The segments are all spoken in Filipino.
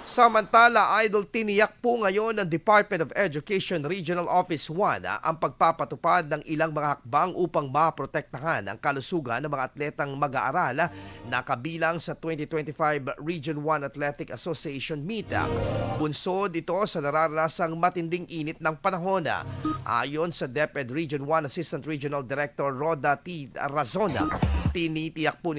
Samantala, Idol, tiniyak po ngayon ng Department of Education Regional Office 1 ang pagpapatupad ng ilang mga hakbang upang maprotektahan ang kalusugan ng mga atletang mag-aaral na kabilang sa 2025 Region 1 Athletic Association Meet. Bunsod ito sa nararanasang matinding init ng panahon. Ayon sa DepEd Region 1 Assistant Regional Director Roda T. Razona, tinitiyak po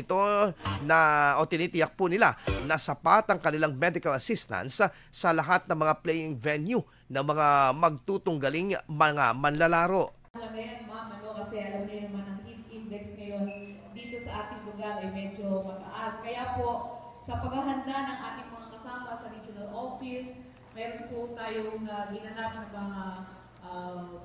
nila na sapat ang kanilang medical assistance sa lahat ng mga playing venue ng mga magtutunggaling mga manlalaro. Alam mo yan, ma'am, kasi alam niyo naman ang heat index ngayon dito sa ating lugar ay medyo mataas. Kaya po, sa paghahanda ng ating mga kasama sa regional office, meron po tayong ginanap na mga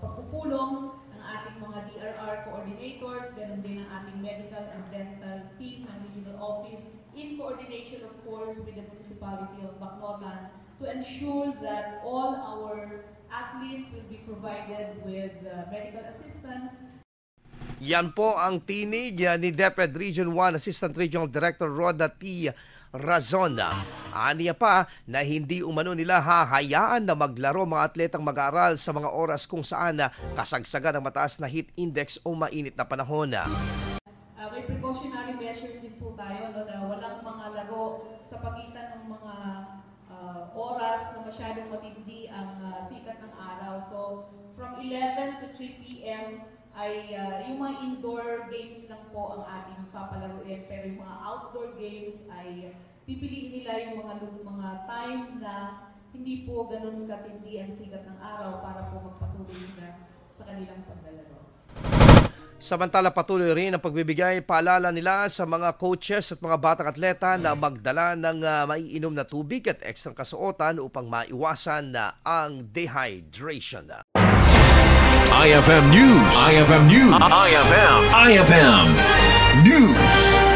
pagpupulong ng ating mga DRR coordinators, ganun din ang ating medical and dental team ng regional office in coordination, of course, with the municipality of Bacnotan to ensure that all our athletes will be provided with medical assistance. Yan po ang tinig ni DepEd Region 1 Assistant Regional Director Roda T. Razona. Aniya pa na hindi umano nila hahayaan na maglaro mga atletang mag-aaral sa mga oras kung saan kasagsagan ng mataas na heat index o mainit na panahon. May precautionary measures din po tayo na walang mga laro sa pagitan ng mga oras na masyadong matindi ang sikat ng araw. So from 11 to 3 p.m. ay yung mga indoor games lang po ang ating papalaruin, pero yung mga outdoor games ay pipiliin nila yung mga time na hindi po ganun katindi ang sikat ng araw para po magpatuloy sila sa kanilang paglalaro. Samantala, patuloy rin ang pagbibigay paalala nila sa mga coaches at mga batang atleta na magdala ng maiinom na tubig at ekstrang kasuotan upang maiwasan ang dehydration. IFM News. IFM News. IFM News.